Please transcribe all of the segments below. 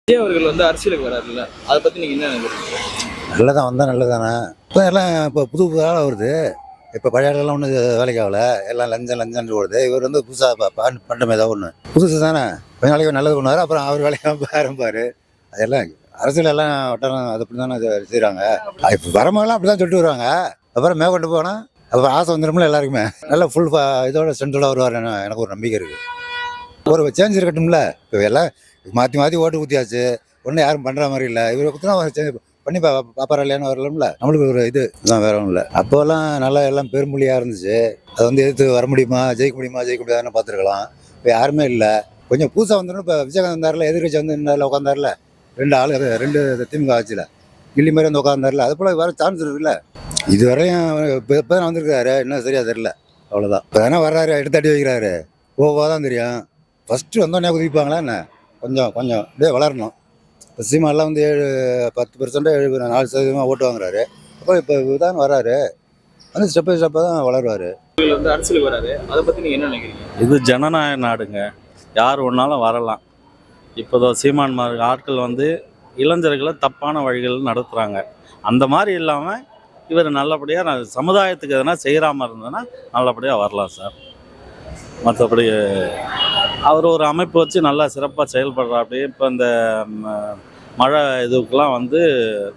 விஜய் அவர்கள் வந்து அரசியலுக்கு வராருல்ல, அதை பத்தி நீங்க என்ன நினைக்கிறீங்க? நல்லதான் வந்தால் நல்லதானே. இப்போ எல்லாம் இப்போ புது புது ஆளாக வருது. இப்போ பழைய ஆளெல்லாம் ஒன்றும் வேலைக்கு ஆகல. எல்லாம் லஞ்சம் லஞ்சம்னு ஓடுது. இவர் வந்து புதுசாக பண்ணமே ஏதாவது ஒன்று புதுசு தானே. கொஞ்ச நாளைக்கு நல்லது பண்ணுவார், அப்புறம் அவர் வேலையை ஆரம்பிப்பார். அதெல்லாம் அரசியல் எல்லாம் வட்டாரம் அது அப்படி தானே செய்கிறாங்க. இப்போ வரவங்களாம் அப்படி தான் சொல்லிட்டு வருவாங்க. அப்புறம் மேற்கொண்டு போனால் அப்புறம் ஆசை வந்துடும்ல எல்லாருக்குமே. நல்லா ஃபுல் இதோட சென்டரோட வருவார். எனக்கு ஒரு நம்பிக்கை இருக்குது. ஒரு சேஞ்ச் இருக்கட்டும்ல. இப்போ எல்லாம் மாற்றி மாற்றி ஓட்டு ஊற்றியாச்சு, ஒன்றும் யாரும் பண்ணுற மாதிரி இல்லை. இவரை பற்றினா சேஞ்ச் பண்ணி பாப்பாரா இல்லையான்னு வரலாம்ல. நம்மளுக்கு ஒரு இது தான், வேற ஒன்றும் இல்லை. அப்போல்லாம் நல்லா எல்லாம் பெருமொழியாக இருந்துச்சு. அதை வந்து எதிர்த்து வர முடியுமா, ஜெயிக்க முடியாதுன்னு பார்த்துருக்கலாம். இப்போ யாருமே இல்லை. கொஞ்சம் புதுசாக வந்துடும். இப்போ விஜயகாந்த் வந்தார்ல, எதிர்கட்சி வந்து இந்த உட்காந்தார்ல, ரெண்டு திமுக ஆட்சியில் கில்லி மாதிரி வந்து உட்காந்தார்ல, அது போல் வர சான்ஸ் இருக்குல்ல. இதுவரையும் இப்போ தான் வந்திருக்காரு, இன்னும் சரியாக தெரில. அவ்வளோதான். இப்போ தானே வர்றாரு, எடுத்து வைக்கிறாரு. தான் தெரியும். ஃபஸ்ட்டு வந்தோடனே குதிப்பாங்களா என்ன? கொஞ்சம் அப்படியே வளரணும். இப்போ சீமானெலாம் வந்து 10% 4% ஓட்டு வாங்குறாரு. அப்போ இப்போ தான் வர்றாரு, வந்து ஸ்டெப்பாக தான் வளருவார். இவர்கள் வந்து அரசியலுக்கு வராரு, அதை பத்தி நீங்க என்ன நினைக்கிறீங்க? இது ஜனநாயக நாடுங்க. யார் ஒன்றாலும் வரலாம். இப்போதோ சீமான் மாதிரி ஆட்கள் வந்து இளைஞர்களை தப்பான வழிகள் நடத்துகிறாங்க. அந்த மாதிரி இல்லாமல் இவர் நல்லபடியாக சமுதாயத்துக்கு எதனா செய்கிறாமல் இருந்ததுன்னா நல்லபடியாக வரலாம் சார். மற்றபடி அவர் ஒரு அமைப்பு வச்சு நல்லா சிறப்பாக செயல்படுறாப்படி. இப்போ இந்த மழை இதுக்கெலாம் வந்து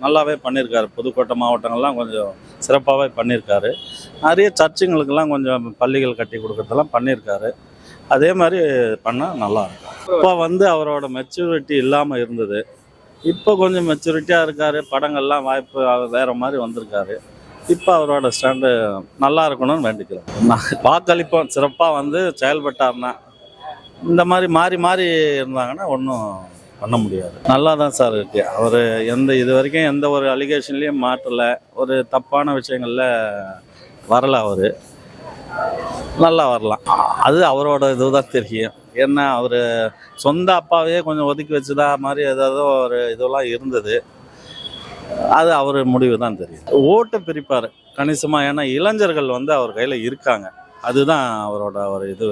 நல்லாவே பண்ணியிருக்காரு. புதுக்கோட்டை மாவட்டங்கள்லாம் கொஞ்சம் சிறப்பாகவே பண்ணியிருக்காரு. நிறைய சர்ச்சுங்களுக்கெல்லாம் கொஞ்சம் பள்ளிகள் கட்டி கொடுக்குறதெல்லாம் பண்ணியிருக்காரு. அதே மாதிரி பண்ணால் நல்லாயிருக்கும். இப்போ வந்து அவரோட மெச்சூரிட்டி இல்லாமல் இருந்தது. இப்போ கொஞ்சம் மெச்சூரிட்டியாக இருக்கார். படங்கள்லாம் வாய்ப்பு வேறு மாதிரி வந்திருக்காரு. இப்போ அவரோட ஸ்டாண்டு நல்லா இருக்கணும்னு வேண்டிக்கிறேன். வாக்களிப்போம். சிறப்பாக வந்து செயல்பட்டார்னா. இந்த மாதிரி மாறி மாறி இருந்தாங்கன்னா ஒன்றும் பண்ண முடியாது. நல்லா தான் சார் இருக்குது. அவர் இது வரைக்கும் எந்த ஒரு அலிகேஷன்லேயும் மாட்டலை. ஒரு தப்பான விஷயங்களில் வரலை. அவர் நல்லா வரலாம். அது அவரோட இதுதான் தெரியும். ஏன்னா அவர் சொந்த அப்பாவையே கொஞ்சம் ஒதுக்கி வச்சுதா மாதிரி ஏதாவது ஒரு இதெல்லாம் இருந்தது. அது அவர் முடிவு தான் தெரியும். ஓட்டு பிரிப்பார் கணிசமாக. ஏன்னா இளைஞர்கள் வந்து அவர் கையில் இருக்காங்க. அதுதான் அவரோட ஒரு இது.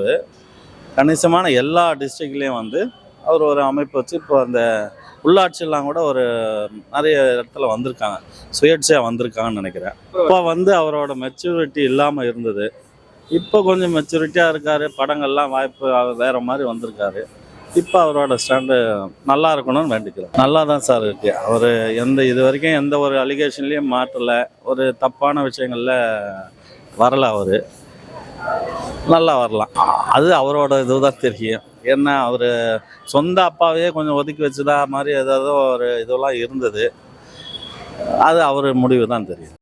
கணிசமான எல்லா டிஸ்ட்ரிக்ட்லேயும் வந்து அவர் ஒரு அமைப்பு வச்சு இப்போ அந்த உள்ளாட்சியெல்லாம் கூட ஒரு நிறைய இடத்துல வந்திருக்காங்க. சுயேட்சையாக வந்திருக்காங்கன்னு நினைக்கிறேன். இப்போ வந்து அவரோட மெச்சூரிட்டி இல்லாமல் இருந்தது. இப்போ கொஞ்சம் மெச்சூரிட்டியாக இருக்கார். படங்கள்லாம் வாய்ப்பு வேறு மாதிரி வந்திருக்காரு. இப்போ அவரோட ஸ்டாண்டு நல்லா இருக்கணும்னு வேண்டிக்கிறேன். நல்லா தான் சார் இருக்குது. அவர் இது வரைக்கும் எந்த ஒரு அலிகேஷன்லேயும் மாட்டலை. ஒரு தப்பான விஷயங்களில் வரலை. அவர் நல்லா வரலாம். அது அவரோட இதுதான் தெரியும். ஏன்னா அவர் சொந்த அப்பாவையே கொஞ்சம் ஒதுக்கி வச்சுதா மாதிரி ஏதாவது ஒரு இதெல்லாம் இருந்தது. அது அவர் முடிவு தான் தெரியும்.